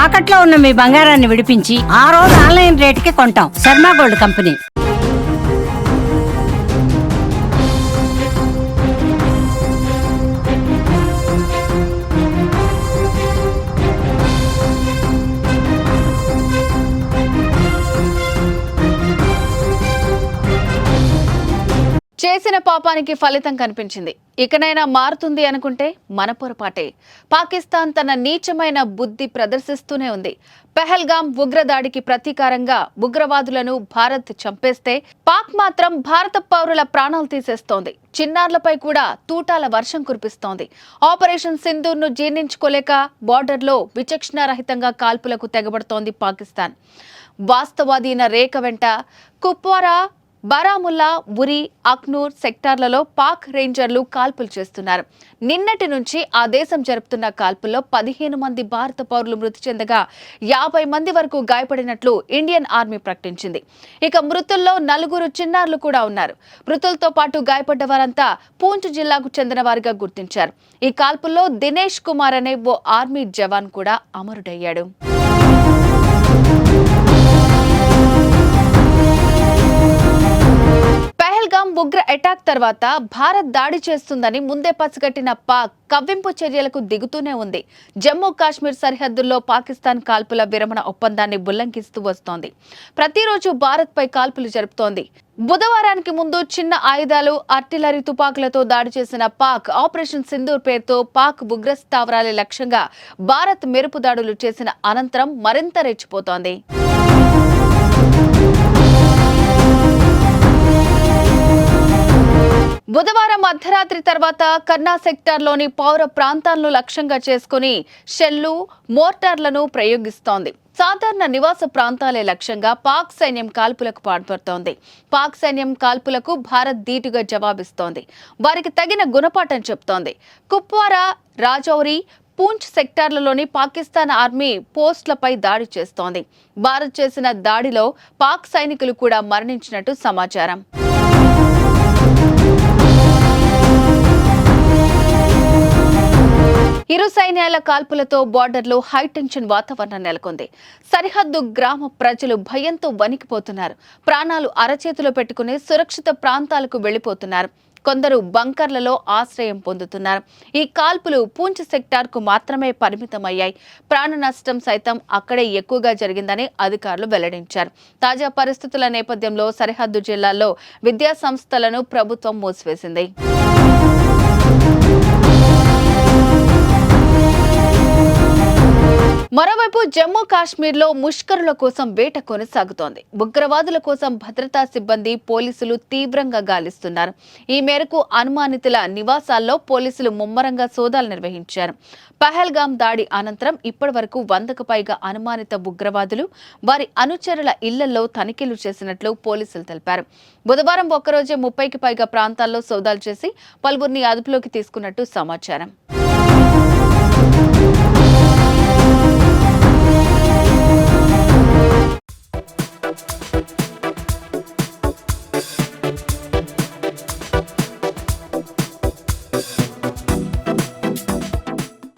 తాకట్లో ఉన్న మీ బంగారాన్ని విడిపించి ఆ రోజు ఆన్లైన్ రేటుకి కొంటాం. Sharma gold company. చేసిన పాపానికి ఫలితం కనిపించింది. ఇకనైనా మారుతుంది అనుకుంటే మన పొరపాటే. పాకిస్తాన్ తన నీచమైన బుద్ధి ప్రదర్శిస్తూనే ఉంది. పెహల్గాం ఉగ్రదాడికి ప్రతీకారంగా ఉగ్రవాదులను భారత్ చంపేస్తే పాక్ మాత్రం భారత పౌరుల ప్రాణాలు తీసేస్తోంది. చిన్నారులపై కూడా తూటాల వర్షం కురిపిస్తోంది. ఆపరేషన్ సింధూర్ను జీర్ణించుకోలేక బోర్డర్లో విచక్షణారహితంగా కాల్పులకు తెగబడుతోంది పాకిస్తాన్. వాస్తవాధీన రేఖ వెంట కుప్వారా, బారాముల్లా, ఉరి, అఖ్నూర్ సెక్టార్లలో పాక్ రేంజర్లు కాల్పులు చేస్తున్నారు. నిన్నటి నుంచి ఆ దేశం జరుపుతున్న కాల్పుల్లో 15 మంది భారత పౌరులు మృతి చెందగా 50 మంది వరకు గాయపడినట్లు ఇండియన్ ఆర్మీ ప్రకటించింది. ఇక మృతుల్లో 4 చిన్నారులు కూడా ఉన్నారు. మృతులతో పాటు గాయపడ్డ వారంతా పూంచ్ జిల్లాకు చెందిన వారిగా గుర్తించారు. ఈ కాల్పుల్లో దినేష్ కుమార్ అనే ఓ ఆర్మీ జవాన్ కూడా అమరుడయ్యాడు. పెహల్గాం ఉగ్ర అటాక్ తర్వాత భారత్ దాడి చేస్తుందని ముందే పసిగట్టిన పాక్ కవ్వింపు చర్యలకు దిగుతూనే ఉంది. జమ్మూ కాశ్మీర్ సరిహద్దుల్లో పాకిస్తాన్ కాల్పుల విరమణ ఒప్పందాన్ని ఉల్లంఘిస్తూ వస్తోంది. ప్రతిరోజు భారత్ పై కాల్పులు జరుపుతోంది. బుధవారానికి ముందు చిన్న ఆయుధాలు, ఆర్టిలరీ తుపాకులతో దాడి చేసిన పాక్ ఆపరేషన్ సింధూర్ పేరుతో పాక్ ఉగ్ర స్థావరాల లక్ష్యంగా భారత్ మెరుపు దాడులు చేసిన అనంతరం మరింత రెచ్చిపోతోంది. బుధవారం అర్ధరాత్రి తర్వాత కర్నా సెక్టార్లోని పౌర ప్రాంతాలను లక్ష్యంగా చేసుకుని షెల్లు, మోర్టార్లను ప్రయోగిస్తోంది. సాధారణ నివాస ప్రాంతాలే లక్ష్యంగా పాక్ సైన్యం కాల్పులకు పాల్పడుతోంది. పాక్ సైన్యం కాల్పులకు భారత్ ధీటుగా జవాబిస్తోంది. వారికి తగిన గుణపాఠం చెప్తోంది. కుప్వారా, రాజౌరి, పూంచ్ సెక్టార్లలోని పాకిస్తాన్ ఆర్మీ పోస్టులపై దాడి చేస్తోంది. భారత్ చేసిన దాడిలో పాక్ సైనికులు కూడా మరణించినట్టు సమాచారం. ఇరు సైన్యాల కాల్పులతో బోర్డర్లో హైటెన్షన్ వాతావరణం నెలకొంది. సరిహద్దు గ్రామ ప్రజలు భయంతో వణికిపోతున్నారు. ప్రాణాలు అరచేతిలో పెట్టుకుని సురక్షిత ప్రాంతాలకు వెళ్లిపోతున్నారు. కొందరు బంకర్లలో ఆశ్రయం పొందుతున్నారు. ఈ కాల్పులు పూంచ్ సెక్టార్కు మాత్రమే పరిమితమయ్యాయి. ప్రాణ నష్టం సైతం అక్కడే ఎక్కువగా జరిగిందని అధికారులు వెల్లడించారు. తాజా పరిస్థితుల నేపథ్యంలో సరిహద్దు జిల్లాల్లో విద్యా సంస్థలను ప్రభుత్వం మూసివేసింది. మరోవైపు జమ్మూ కాశ్మీర్లో ముష్కరుల కోసం వేట కొనసాగుతోంది. ఉగ్రవాదుల కోసం భద్రతా సిబ్బంది, పోలీసులు తీవ్రంగా గాలిస్తున్నారు. ఈ మేరకు అనుమానితుల నివాసాల్లో పోలీసులు ముమ్మరంగా సోదాలు నిర్వహించారు. పహల్గాం దాడి అనంతరం ఇప్పటి వరకు 100కు పైగా అనుమానిత ఉగ్రవాదులు, వారి అనుచరుల ఇళ్లలో తనిఖీలు చేసినట్లు పోలీసులు తెలిపారు. బుధవారం ఒక్కరోజే 30కి పైగా ప్రాంతాల్లో సోదాలు చేసి పలువురిని అదుపులోకి తీసుకున్నట్టు సమాచారం.